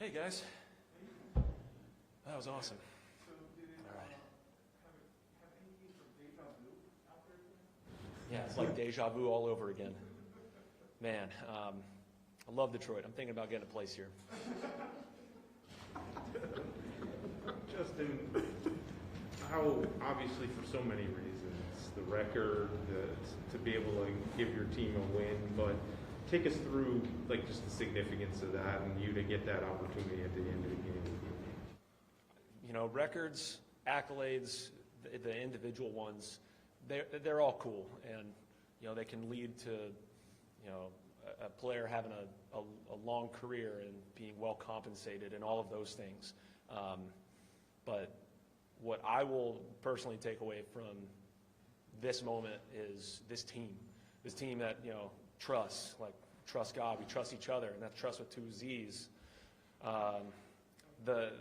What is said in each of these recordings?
Hey guys, that was awesome. So did it All right. have anything from deja vu out there? Yeah, it's like deja vu all over again. Man, I love Detroit. I'm thinking about getting a place here. Justin, how obviously for so many reasons, the record, to be able to give your team a win, but take us through like just the significance of that and you to get that opportunity at the end of the game. You know, records, accolades, the individual ones, they're all cool, and you know they can lead to a player having a long career and being well compensated and all of those things. But what I will personally take away from this moment is this team that trusts God, we trust each other, and that's trust with two Z's. The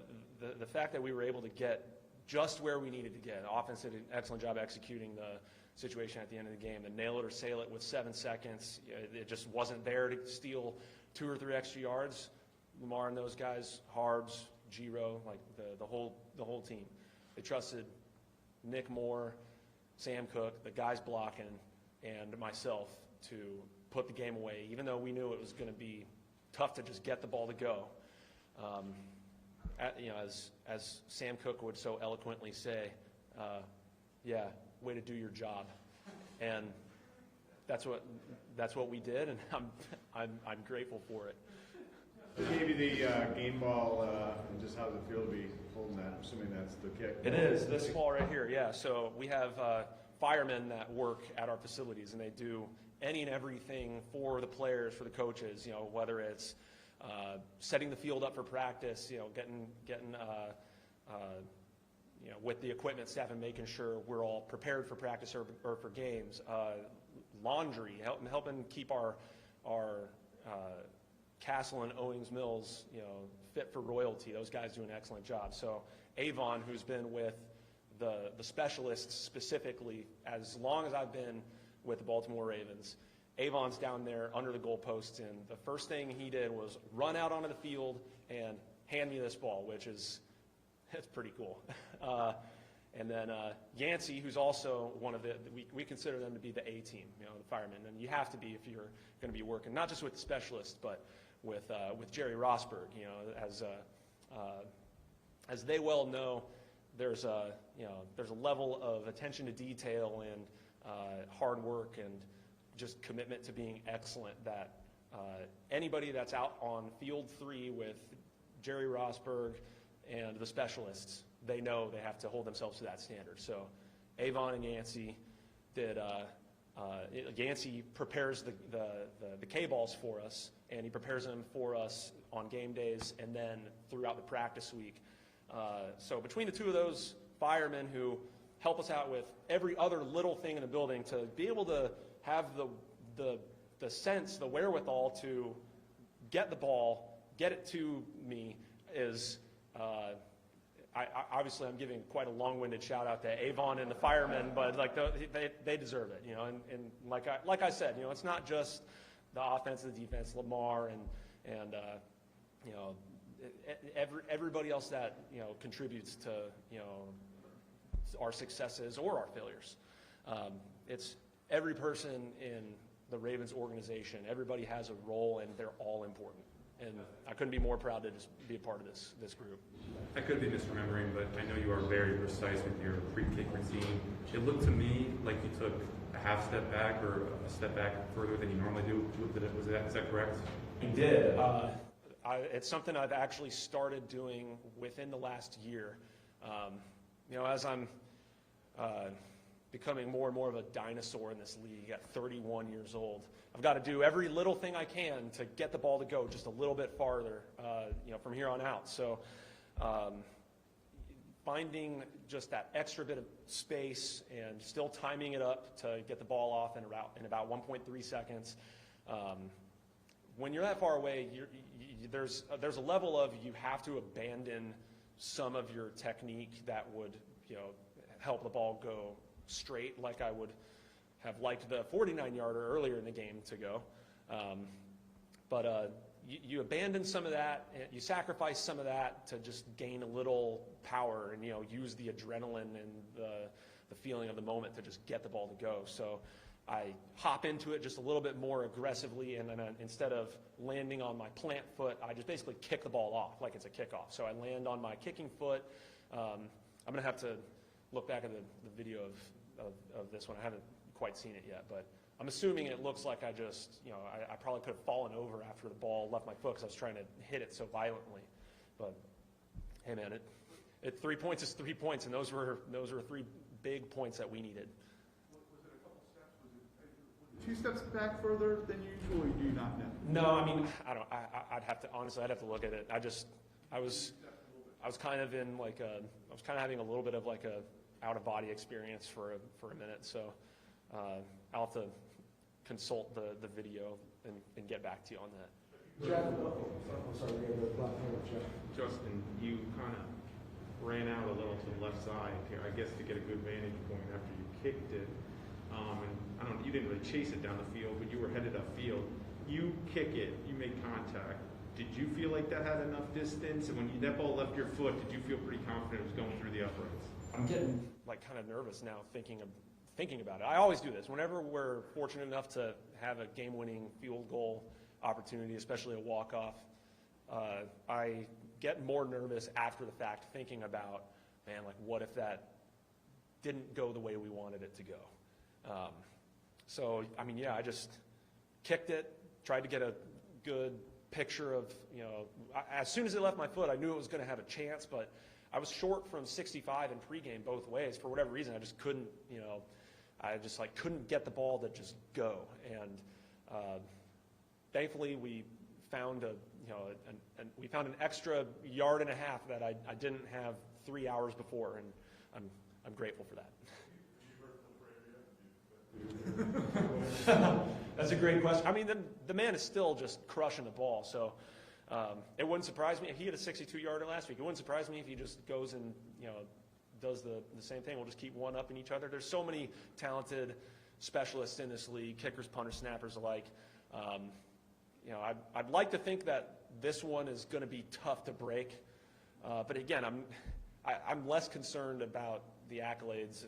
fact that we were able to get just where we needed to get. The offense did an excellent job executing the situation at the end of the game. The nail it or sail it with 7 seconds. It just wasn't there to steal 2 or 3 extra yards. Lamar and those guys, Harbs, Giro, like the whole team. They trusted Nick Moore, Sam Cook, the guys blocking, and myself to put the game away, even though we knew it was going to be tough to just get the ball to go. As Sam Cook would so eloquently say, yeah, way to do your job. And that's what we did, and I'm grateful for it. Who gave you the game ball, and just how does it feel to be holding that? I'm assuming that's the kick. It is, this ball right here, yeah. So we have firemen that work at our facilities, and they do any and everything for the players, for the coaches, whether it's setting the field up for practice, getting with the equipment staff and making sure we're all prepared for practice or for games. Laundry, helping keep our Castle and Owings Mills, fit for royalty. Those guys do an excellent job. So Avon, who's been with the specialists specifically as long as I've been with the Baltimore Ravens, Avon's down there under the goalposts, and the first thing he did was run out onto the field and hand me this ball, it's pretty cool. And then Yancey, who's also one of we consider them to be the A team, the firemen, and you have to be if you're going to be working not just with the specialists, but with Jerry Rosberg. As they well know, there's a level of attention to detail and hard work and just commitment to being excellent that anybody that's out on field 3 with Jerry Rosberg and the specialists, they know they have to hold themselves to that standard. So Avon and Yancey did. Yancey prepares the K-balls for us, and he prepares them for us on game days and then throughout the practice week. So between the two of those firemen who help us out with every other little thing in the building, to be able to have the sense, the wherewithal to get the ball, get it to me is. Obviously, I'm giving quite a long-winded shout-out to Avon and the firemen, but they deserve it, And like I said, it's not just the offense and the defense, Lamar and everybody else that contributes to our successes or our failures. It's every person in the Ravens organization. Everybody has a role, and they're all important. And I couldn't be more proud to just be a part of this group. I could be misremembering, but I know you are very precise with your pre-kick routine. It looked to me like you took a half step back or a step back further than you normally do. Is that correct? I did. It's something I've actually started doing within the last year. As I'm becoming more and more of a dinosaur in this league at 31 years old, I've got to do every little thing I can to get the ball to go just a little bit farther, from here on out. So finding just that extra bit of space and still timing it up to get the ball off in about 1.3 seconds. When you're that far away, there's a level of you have to abandon some of your technique that would help the ball go straight, like I would have liked the 49-yarder earlier in the game to go. But you abandon some of that, you sacrifice some of that to just gain a little power and, use the adrenaline and the feeling of the moment to just get the ball to go. So I hop into it just a little bit more aggressively, and then instead of landing on my plant foot, I just basically kick the ball off like it's a kickoff. So I land on my kicking foot. I'm going to have to look back at the video of this one. I haven't quite seen it yet, but I'm assuming it looks like I just, I probably could have fallen over after the ball left my foot because I was trying to hit it so violently. But hey, man, 3 points is 3 points, and those were 3 big points that we needed. Was it a couple steps? Was it 2 steps back further than usual, or do you not know? No, I mean, I don't. I'd have to look at it. I was kind of in like I was kind of having a little bit of like a out of body experience for a minute. So I'll have to consult the video and get back to you on that. Jeff, I'm sorry, we have the black hand, Jeff. Justin, you kind of ran out a little to the left side, I guess, to get a good vantage point after you kicked it. And I don't know, you didn't really chase it down the field, but you were headed upfield. You kick it, you make contact. Did you feel like that had enough distance? And when that ball left your foot, did you feel pretty confident it was going through the uprights? I'm getting like kind of nervous now thinking about it. I always do this. Whenever we're fortunate enough to have a game-winning field goal opportunity, especially a walk-off, I get more nervous after the fact thinking about, man, like what if that didn't go the way we wanted it to go? So, I mean, yeah, I just kicked it, tried to get a good picture of, as soon as it left my foot, I knew it was going to have a chance, but I was short from 65 in pregame both ways. For whatever reason, I just couldn't, I just like couldn't get the ball to just go. And thankfully, we found we found an extra yard and a half that I didn't have 3 hours before, and I'm grateful for that. That's a great question. I mean, the man is still just crushing the ball, so it wouldn't surprise me if he had a 62-yarder last week. It wouldn't surprise me if he just goes and does the same thing. We'll just keep one-upping each other. There's so many talented specialists in this league, kickers, punters, snappers alike. I'd like to think that this one is going to be tough to break, but again, I'm less concerned about the accolades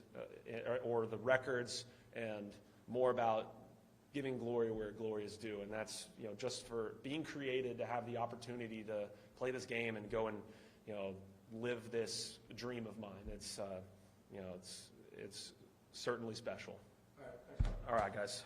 or the records, and more about giving glory where glory is due, and that's just for being created to have the opportunity to play this game and go and live this dream of mine. It's certainly special. All right, thanks. All right, guys.